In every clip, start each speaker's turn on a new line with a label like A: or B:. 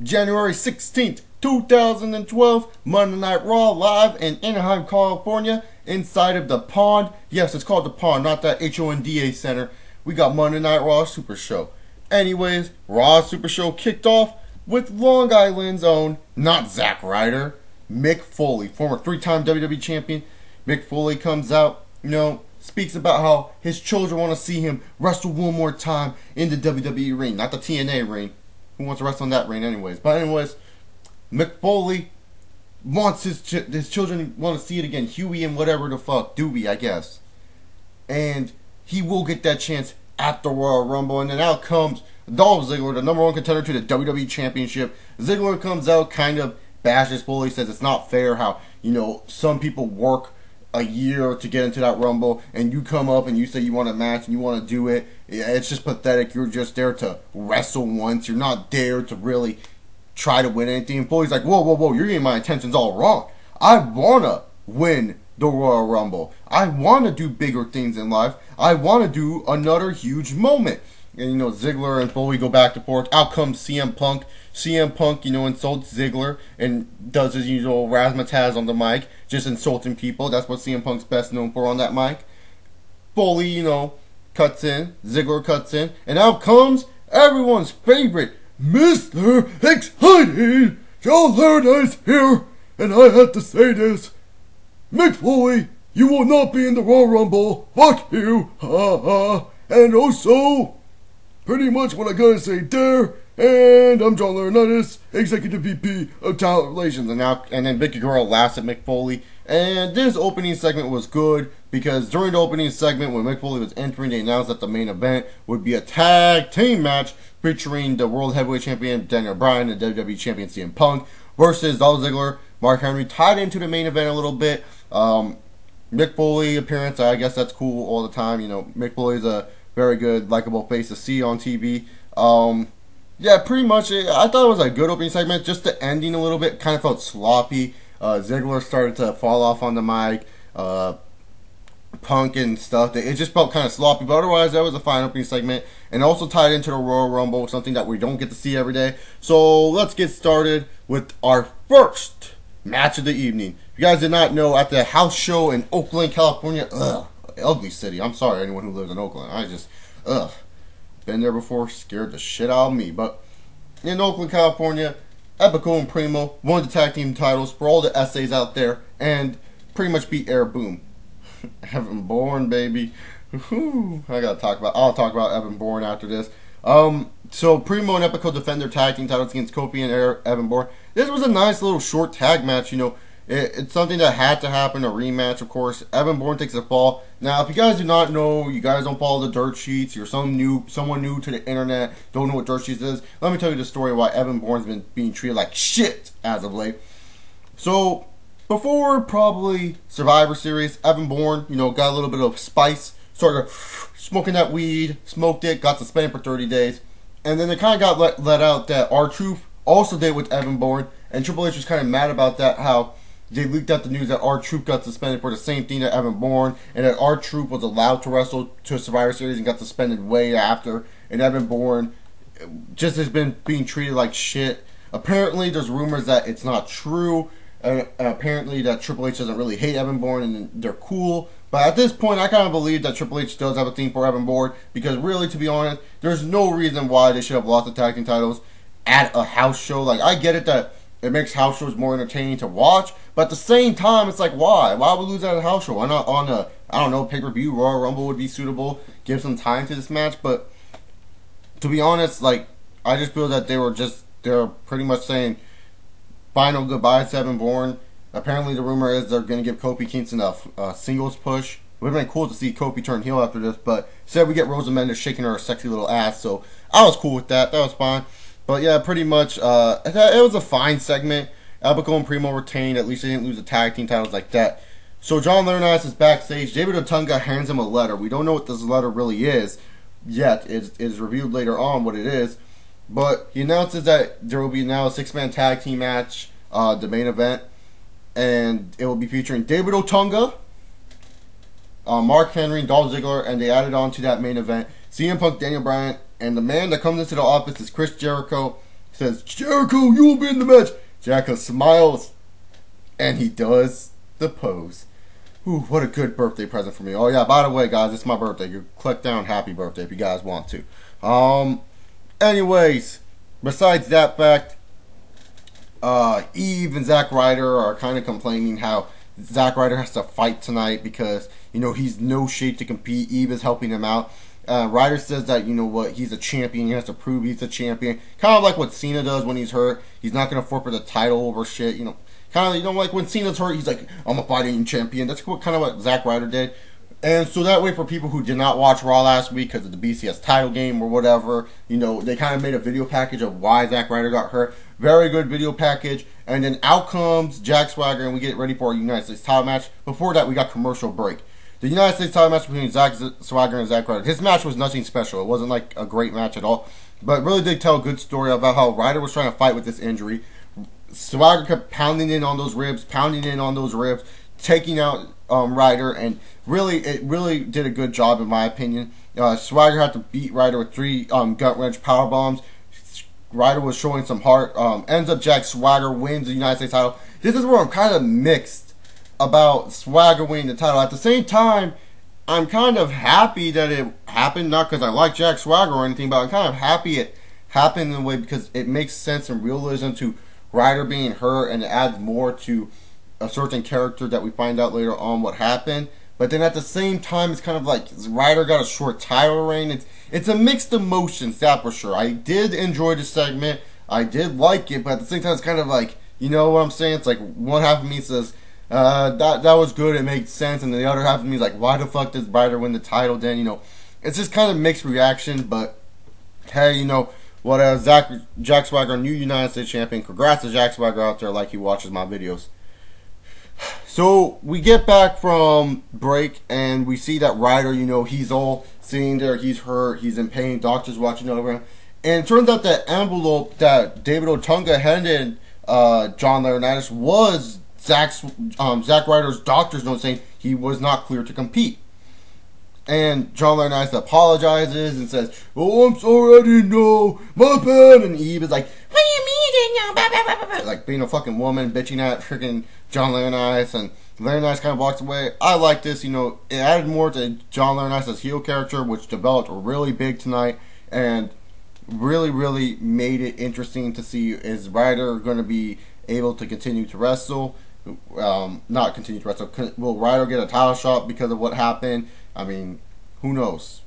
A: January 16th, 2012, Monday Night Raw live in Anaheim, California, inside of the Pond. Yes, it's called the Pond, not that HONDA Center. We got Monday Night Raw Super Show. Anyways, Raw Super Show kicked off with Long Island's own, not Zack Ryder, Mick Foley, former three-time WWE champion. Mick Foley comes out, speaks about how his children want to see him wrestle one more time in the WWE ring, not the TNA ring. Who wants to wrestle in that ring anyways? But anyways, Mick Foley wants his children want to see it again. Huey and whatever the fuck, Dewey, I guess. And he will get that chance at the Royal Rumble. And then out comes Dolph Ziggler, the #1 contender to the WWE Championship. Ziggler comes out, kind of bashes Foley, says it's not fair how, some people work a year to get into that Rumble, and you come up and you say you want a match and you want to do it. It's just pathetic. You're just there to wrestle once. You're not there to really try to win anything. And Foley's like, whoa, you're getting my intentions all wrong. I want to win the Royal Rumble. I want to do bigger things in life. I want to do another huge moment. And, Ziggler and Foley go back and forth. Out comes CM Punk. CM Punk, insults Ziggler and does his usual razzmatazz on the mic, just insulting people. That's what CM Punk's best known for on that mic. Foley, cuts in. Ziggler cuts in. And out comes everyone's favorite, Mr. Excited, John Laurinaitis here. And I have to say this. Mick Foley, you will not be in the Royal Rumble. Fuck you. Ha ha. And also, pretty much what I gotta say there. And I'm John Laurinaitis, Executive VP of Talent Relations. And then Vicky Guerrero laughs at Mick Foley. And this opening segment was good because during the opening segment, when Mick Foley was entering, they announced that the main event would be a tag team match featuring the World Heavyweight Champion Daniel Bryan and WWE Champion CM Punk versus Dolph Ziggler, Mark Henry, tied into the main event a little bit. Mick Foley appearance, I guess that's cool all the time. Mick Foley's a very good, likable face to see on TV. Yeah, pretty much. I thought it was a good opening segment. Just the ending a little bit kind of felt sloppy. Ziggler started to fall off on the mic. Punk and stuff. It just felt kind of sloppy. But otherwise, that was a fine opening segment. And also tied into the Royal Rumble, something that we don't get to see every day. So let's get started with our first match of the evening. If you guys did not know, at the house show in Oakland, California. Ugly city. I'm sorry, anyone who lives in Oakland. Been there before, scared the shit out of me. But in Oakland, California, Epico and Primo won the tag team titles for all the essays out there and pretty much beat Air Boom. Evan Bourne, baby. I'll talk about Evan Bourne after this. So Primo and Epico defend their tag team titles against Kofi and Evan Bourne. This was a nice little short tag match. It's something that had to happen, a rematch, of course. Evan Bourne takes a fall. Now, if you guys do not know, you guys don't follow the dirt sheets, you're someone new to the internet, don't know what dirt sheets is, let me tell you the story why Evan Bourne's been being treated like shit as of late. So, before probably Survivor Series, Evan Bourne, got a little bit of spice, started smoking that weed, smoked it, got suspended for 30 days. And then it kind of got let out that R-Truth also did with Evan Bourne, and Triple H was kind of mad about that, how they leaked out the news that R-Truth got suspended for the same thing that Evan Bourne, and that R-Truth was allowed to wrestle to Survivor Series and got suspended way after, and Evan Bourne just has been being treated like shit. Apparently, there's rumors that it's not true, and apparently that Triple H doesn't really hate Evan Bourne and they're cool. But at this point, I kind of believe that Triple H does have a thing for Evan Bourne, because really, to be honest, there's no reason why they should have lost the tag team titles at a house show. Like, I get it that it makes house shows more entertaining to watch, but at the same time, it's like, why? Why would we lose at a house show? Why not on a, pay-per-view? Royal Rumble would be suitable. Give some time to this match. But to be honest, I just feel that they're pretty much saying final goodbyes to Evan Bourne. Apparently, the rumor is they're going to give Kofi Kingston a singles push. It would have been cool to see Kofi turn heel after this, but instead we get Rosa Mendes shaking her sexy little ass, so I was cool with that. That was fine. But yeah, pretty much, it was a fine segment. Epico and Primo retained. At least they didn't lose the tag team titles like that. So John Laurinaitis is backstage. David Otunga hands him a letter. We don't know what this letter really is yet. It is revealed later on what it is. But he announces that there will be now a 6-man tag team match, the main event. And it will be featuring David Otunga, Mark Henry, and Dolph Ziggler. And they added on to that main event CM Punk, Daniel Bryan, and the man that comes into the office is Chris Jericho, says, Jericho, you will be in the match. Jericho smiles, and he does the pose. Ooh, what a good birthday present for me. Oh yeah, by the way, guys, it's my birthday. You click down happy birthday if you guys want to. Anyways, besides that fact, Eve and Zack Ryder are kind of complaining how Zack Ryder has to fight tonight because, you know, he's no shape to compete. Eve is helping him out. Ryder says that, you know what, he's a champion. He has to prove he's a champion. Kind of like what Cena does when he's hurt. He's not going to forfeit the title over shit, you know. Kind of, you know, like when Cena's hurt, he's like, I'm a fighting champion. That's kind of what Zack Ryder did. And so that way, for people who did not watch Raw last week because of the BCS title game or whatever, you know, they kind of made a video package of why Zack Ryder got hurt. Very good video package. And then out comes Jack Swagger, and we get ready for our United States title match. Before that, we got commercial break. The United States title match between Jack Swagger and Zack Ryder. His match was nothing special. It wasn't like a great match at all. But really did tell a good story about how Ryder was trying to fight with this injury. Swagger kept pounding in on those ribs, taking out Ryder, and it really did a good job in my opinion. Swagger had to beat Ryder with 3 gut wrench power bombs. Ryder was showing some heart. Ends up Jack Swagger wins the United States title. This is where I'm kind of mixed about Swagger winning the title. At the same time, I'm kind of happy that it happened, not because I like Jack Swagger or anything, but I'm kind of happy it happened in a way because it makes sense and realism to Ryder being hurt, and it adds more to a certain character that we find out later on what happened. But then at the same time, it's kind of like Ryder got a short title reign. It's a mixed emotions, that for sure. I did enjoy the segment. I did like it, but at the same time, it's kind of like, you know what I'm saying? It's like one half of me says, that was good, it made sense, and then the other half of me is like, why the fuck does Ryder win the title then? You know, it's just kind of mixed reaction, but hey, you know, what Jack Swagger, new United States champion. Congrats to Jack Swagger out there like he watches my videos. So we get back from break and we see that Ryder, you know, he's all sitting there, he's hurt, he's in pain, doctors watching over him. And it turns out that envelope that David Otunga handed John Laurinaitis was Zack Ryder's doctor's note saying he was not clear to compete. And John Laurinaitis apologizes and says, "Oh, I'm sorry, I didn't know, my bad." And Eve is like, "What do you mean you didn't know?" Like being a fucking woman, bitching at freaking John Laurinaitis, and Laurinaitis kind of walks away. I like this, you know, it added more to John Laurinaitis' heel character, which developed really big tonight, and really made it interesting to see, is Ryder going to be able to continue to wrestle? Not continue to wrestle. Will Ryder get a title shot because of what happened? I mean, who knows?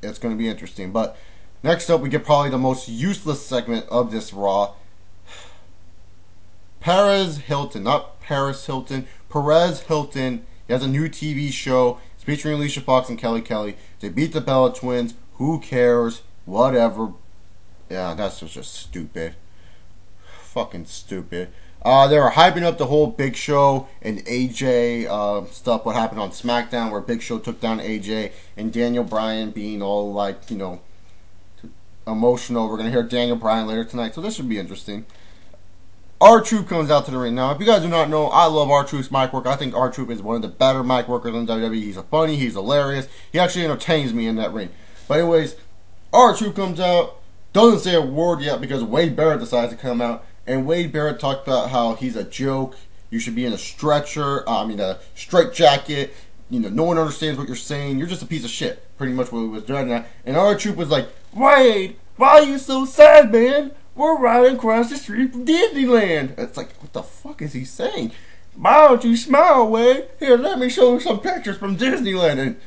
A: It's going to be interesting. But next up, we get probably the most useless segment of this Raw. Perez Hilton. He has a new TV show. It's featuring Alicia Fox and Kelly Kelly. They beat the Bella Twins. Who cares? Whatever. Yeah, that's just stupid. Fucking stupid. They were hyping up the whole Big Show and AJ stuff, what happened on SmackDown, where Big Show took down AJ, and Daniel Bryan being all, like, you know, emotional. We're going to hear Daniel Bryan later tonight, so this should be interesting. R-Truth comes out to the ring. Now, if you guys do not know, I love R-Truth's mic work. I think R-Truth is one of the better mic workers in WWE. He's funny, he's hilarious. He actually entertains me in that ring. But anyways, R-Truth comes out, doesn't say a word yet because Wade Barrett decides to come out. And Wade Barrett talked about how he's a joke. You should be in a a straight jacket. You know, no one understands what you're saying. You're just a piece of shit. Pretty much what he was doing. And R-Truth was like, "Wade, why are you so sad, man? We're riding across the street from Disneyland." It's like, what the fuck is he saying? "Why don't you smile, Wade? Here, let me show you some pictures from Disneyland." And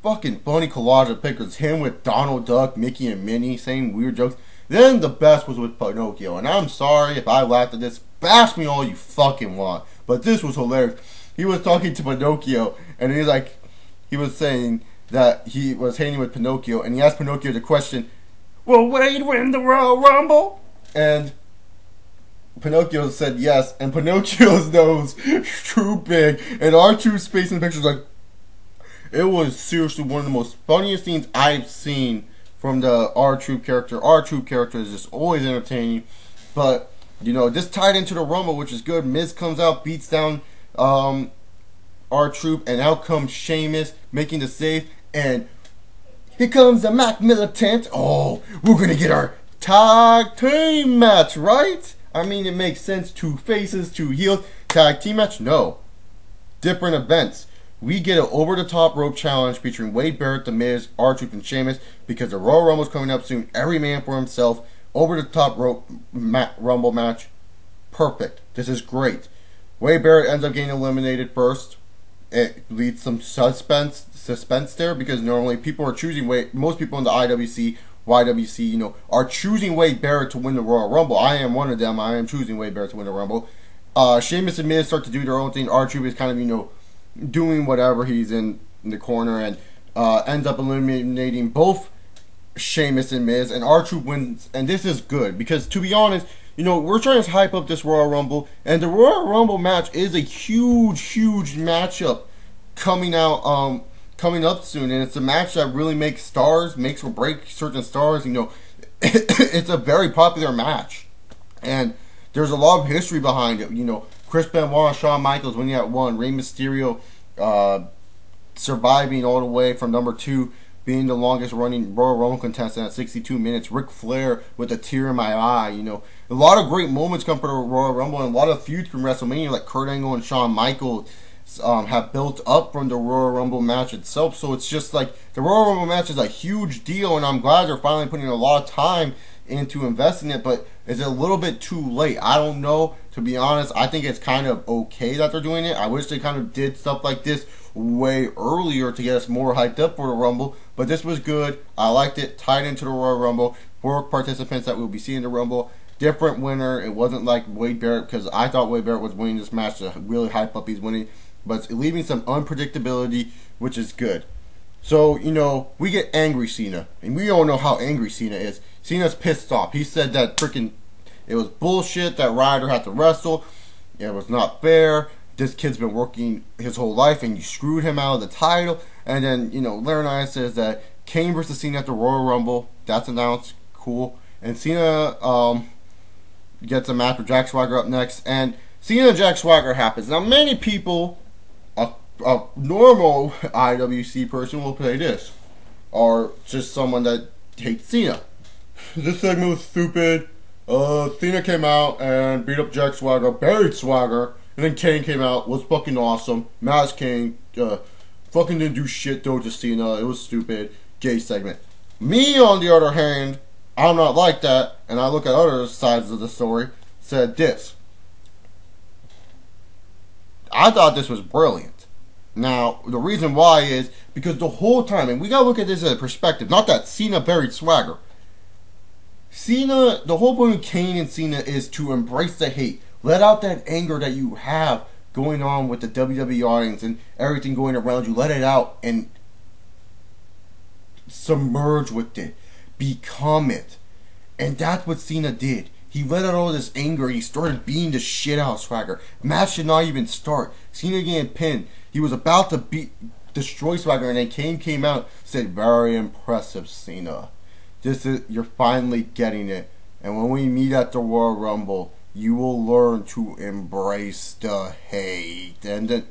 A: fucking funny collage of pictures. Him with Donald Duck, Mickey, and Minnie saying weird jokes. Then the best was with Pinocchio, and I'm sorry if I laughed at this. Bash me all you fucking want, but this was hilarious. He was talking to Pinocchio, and he was saying that he was hanging with Pinocchio, and he asked Pinocchio the question, "Will Wade win the Royal Rumble?" And Pinocchio said yes, and Pinocchio's nose grew big, and R-Truth's face in the picture was like, it was seriously one of the most funniest scenes I've seen from the R-Truth character. R-Truth character is just always entertaining. But, you know, this tied into the Rumble, which is good. Miz comes out, beats down R-Truth, and out comes Sheamus making the save. And here comes the Mac Militant. Oh, we're going to get our tag team match, right? I mean, it makes sense. 2 faces, 2 heels. Tag team match? No. Different events. We get an over-the-top rope challenge featuring Wade Barrett, The Miz, R-Truth, and Sheamus because the Royal Rumble is coming up soon. Every man for himself. Over-the-top rope Rumble match. Perfect. This is great. Wade Barrett ends up getting eliminated first. It leads some suspense there because normally people are choosing Wade. Most people in the IWC, YWC, are choosing Wade Barrett to win the Royal Rumble. I am one of them. I am choosing Wade Barrett to win the Rumble. Sheamus and Miz start to do their own thing. R-Truth is kind of, doing whatever. He's in the corner and ends up eliminating both Sheamus and Miz, and R-Truth wins. And this is good because, to be honest, we're trying to hype up this Royal Rumble, and the Royal Rumble match is a huge matchup coming up soon, and it's a match that really makes or break certain stars. It's a very popular match, and there's a lot of history behind it. Chris Benoit, Shawn Michaels winning at 1, Rey Mysterio surviving all the way from number 2, being the longest running Royal Rumble contestant at 62 minutes. Ric Flair with a tear in my eye. A lot of great moments come from the Royal Rumble, and a lot of feuds from WrestleMania, like Kurt Angle and Shawn Michaels, have built up from the Royal Rumble match itself. So it's just like the Royal Rumble match is a huge deal, and I'm glad they're finally putting a lot of time into investing it. But is it a little bit too late? I don't know. To be honest, I think it's kind of okay that they're doing it. I wish they kind of did stuff like this way earlier to get us more hyped up for the Rumble. But this was good. I liked it. Tied into the Royal Rumble. 4 participants that we'll be seeing in the Rumble. Different winner. It wasn't like Wade Barrett, because I thought Wade Barrett was winning this match to really hype up he's winning. But it's leaving some unpredictability, which is good. So, we get angry Cena. And we all know how angry Cena is. Cena's pissed off. He said that it was bullshit that Ryder had to wrestle. It was not fair. This kid's been working his whole life and you screwed him out of the title. And then, Laurinaitis says that Kane versus Cena at the Royal Rumble. That's announced. Cool. And Cena gets a match with Jack Swagger up next. And Cena and Jack Swagger happens. Now, many people, a normal IWC person will play this. Or just someone that hates Cena. This segment was stupid. Cena came out and beat up Jack Swagger, buried Swagger, and then Kane came out, was fucking awesome. Mass Kane, fucking didn't do shit though to Cena. It was stupid. Gay segment. Me, on the other hand, I'm not like that, and I look at other sides of the story, said this. I thought this was brilliant. Now, the reason why is because the whole time, and we gotta look at this as a perspective, not that Cena buried Swagger. Cena, the whole point of Kane and Cena is to embrace the hate. Let out that anger that you have going on with the WWE audience and everything going around you. Let it out and submerge with it. Become it. And that's what Cena did. He let out all this anger. He started beating the shit out of Swagger. Match should not even start. Cena getting pinned. He was about to destroy Swagger, and then Kane came out, said, "Very impressive, Cena. You're finally getting it. And when we meet at the Royal Rumble, you will learn to embrace the hate." And then,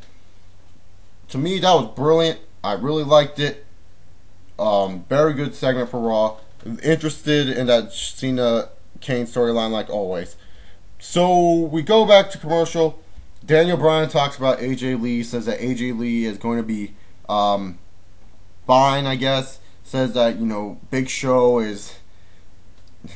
A: to me, that was brilliant. I really liked it. Very good segment for Raw. Interested in that Cena Kane storyline like always. So we go back to commercial. Daniel Bryan talks about AJ Lee. Says that AJ Lee is going to be fine, I guess. Says that, Big Show is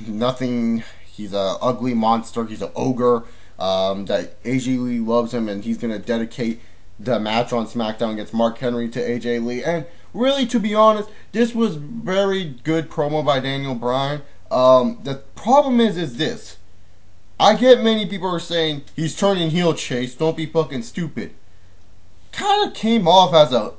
A: nothing. He's a ugly monster. He's an ogre. That AJ Lee loves him, and he's going to dedicate the match on SmackDown against Mark Henry to AJ Lee. And really, to be honest, this was very good promo by Daniel Bryan. The problem is this. I get many people are saying he's turning heel, Chase. Don't be fucking stupid. Kind of came off as a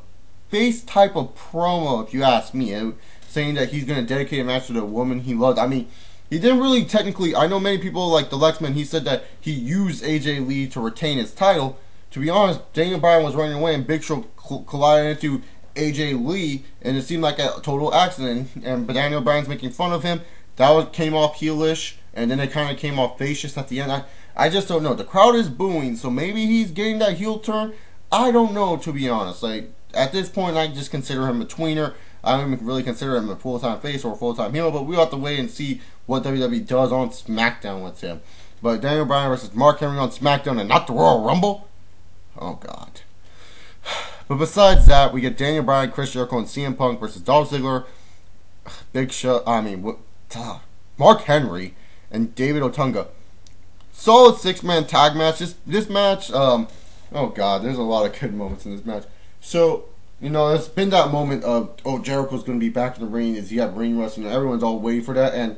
A: face type of promo, if you ask me, saying that he's going to dedicate a match to the woman he loved. I mean, he didn't really technically. I know many people like the Lexman. He said that he used AJ Lee to retain his title. To be honest, Daniel Bryan was running away and Big Show collided into AJ Lee, and it seemed like a total accident. But Daniel Bryan's making fun of him. That came off heelish, and then it kind of came off facious at the end. I just don't know. The crowd is booing, so maybe he's getting that heel turn. I don't know, to be honest. Like, at this point, I just consider him a tweener. I don't even really consider him a full-time face or a full-time heel, but we'll have to wait and see what WWE does on SmackDown with him. But Daniel Bryan versus Mark Henry on SmackDown and not the Royal Rumble? Oh, God. But besides that, we get Daniel Bryan, Chris Jericho, and CM Punk versus Dolph Ziggler, Mark Henry, and David Otunga. Solid 6-man tag match. This match, oh God, there's a lot of good moments in this match. So, there's been that moment of, Jericho's going to be back in the ring. Is he have ring rust? And everyone's all waiting for that. And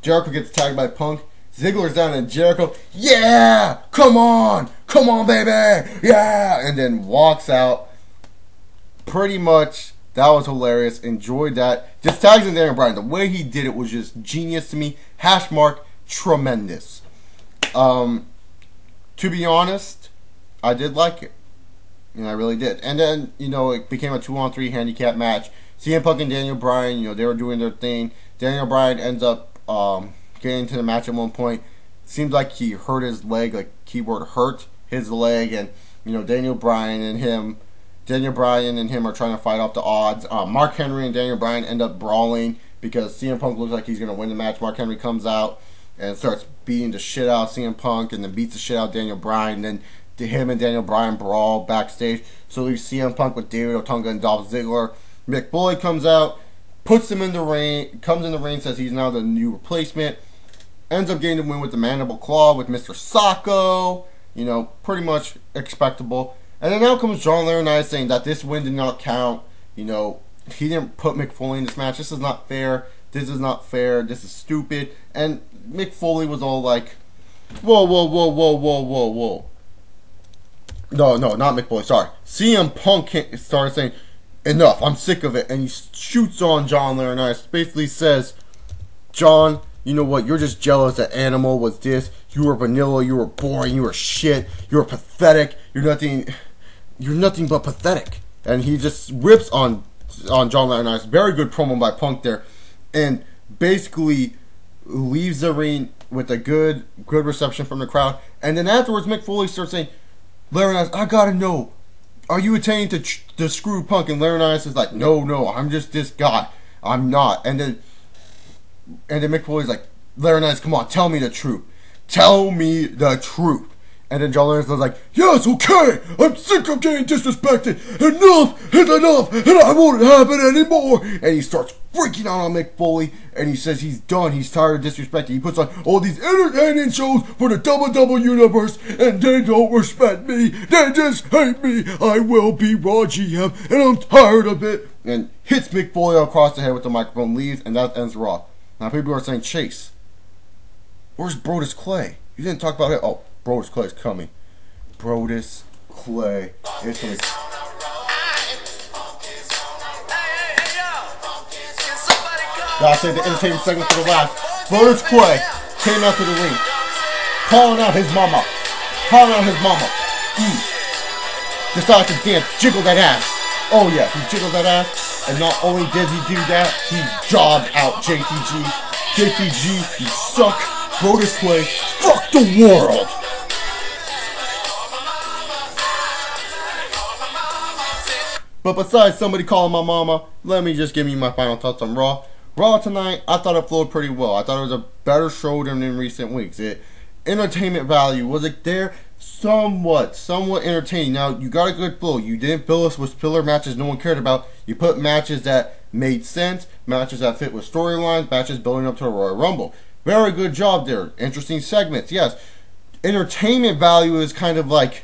A: Jericho gets tagged by Punk. Ziggler's down and Jericho, yeah, come on, baby, yeah, and then walks out. Pretty much, that was hilarious. Enjoyed that. Just tags in Daniel Bryan. The way he did it was just genius to me. # tremendous. To be honest, I did like it. I really did. And then, it became a 2-on-3 handicap match. CM Punk and Daniel Bryan, they were doing their thing. Daniel Bryan ends up getting into the match at one point. Seems like he hurt his leg, like keyword hurt his leg, and Daniel Bryan and him are trying to fight off the odds. Mark Henry and Daniel Bryan end up brawling because CM Punk looks like he's going to win the match. Mark Henry comes out and starts beating the shit out of CM Punk and then beats the shit out of Daniel Bryan. And then him and Daniel Bryan brawl backstage. So we see CM Punk with David Otunga and Dolph Ziggler. Mick Foley comes out, puts him in the ring, comes in the ring, says he's now the new replacement. Ends up getting the win with the mandible claw with Mr. Sacco. Pretty much expectable. And then now comes John Laurinaitis saying that this win did not count. He didn't put Mick Foley in this match. This is not fair. This is not fair. This is stupid. And Mick Foley was all like, whoa. No, not Mick Foley. Sorry. CM Punk started saying, enough. I'm sick of it. And he shoots on John Laurinaitis. Basically says, John, you know what? You're just jealous that Animal was this. You were vanilla. You were boring. You were shit. You were pathetic. You're nothing but pathetic. And he just rips on John Laurinaitis. Very good promo by Punk there. And basically leaves the ring with a good reception from the crowd. And then afterwards, Mick Foley starts saying, Laurinaitis, I gotta know, are you intending to screw Punk? And Laurinaitis is like, no, I'm just this guy. I'm not. And then Mick Foley's like, Laurinaitis, come on, tell me the truth. Tell me the truth. And then John Laurinaitis was like, yes, okay, I'm sick of getting disrespected. Enough is enough, and I won't have it anymore. And he starts freaking out on Mick Foley, and he says he's done. He's tired of disrespecting. He puts on all these entertaining shows for the WWE Universe, and they don't respect me. They just hate me. I will be Raw GM, and I'm tired of it. And hits Mick Foley across the head with the microphone, leaves, and that ends Raw. Now people are saying, Chase, where's Brodus Clay? You didn't talk about it. Oh, Brodus Clay's coming. Brodus Clay is coming. Gotta say the entertainment segment for the last. Brodus Clay came out to the ring, calling out his mama. Decided to dance, jiggle that ass. Oh yeah, he jiggled that ass, and not only did he do that, he jobbed out JTG. JTG, you suck. Brodus Clay, fuck the world. But besides somebody calling my mama, let me just give you my final thoughts on Raw. Raw tonight, I thought it flowed pretty well. I thought it was a better show than in recent weeks. Entertainment value, was it there? Somewhat entertaining. Now, you got a good flow. You didn't fill us with filler matches no one cared about. You put matches that made sense, matches that fit with storylines, matches building up to a Royal Rumble. Very good job there. Interesting segments, yes. Entertainment value is kind of like,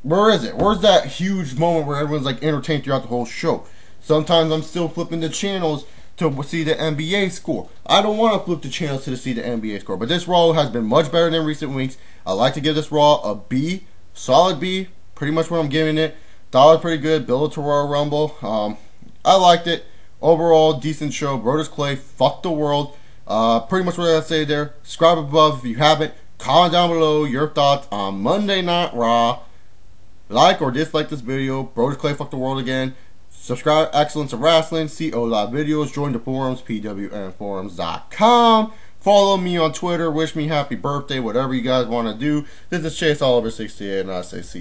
A: where is it? Where's that huge moment where everyone's like entertained throughout the whole show? Sometimes I'm still flipping the channels to see the NBA score. I don't want to flip the channels to see the NBA score. But this Raw has been much better than recent weeks. I like to give this Raw a B. Solid B. Pretty much what I'm giving it. Thought it was pretty good. Build it to Royal Rumble. I liked it. Overall, decent show. Brodus Clay, fuck the world. Pretty much what I say there. Subscribe above if you haven't. Comment down below your thoughts on Monday Night Raw. Like or dislike this video. Brodus Clay, fuck the world again. Subscribe, Excellence of Wrestling, see live videos, join the forums, pwnforums.com. Follow me on Twitter, wish me happy birthday, whatever you guys want to do. This is Chase Oliver 68, and I say see you.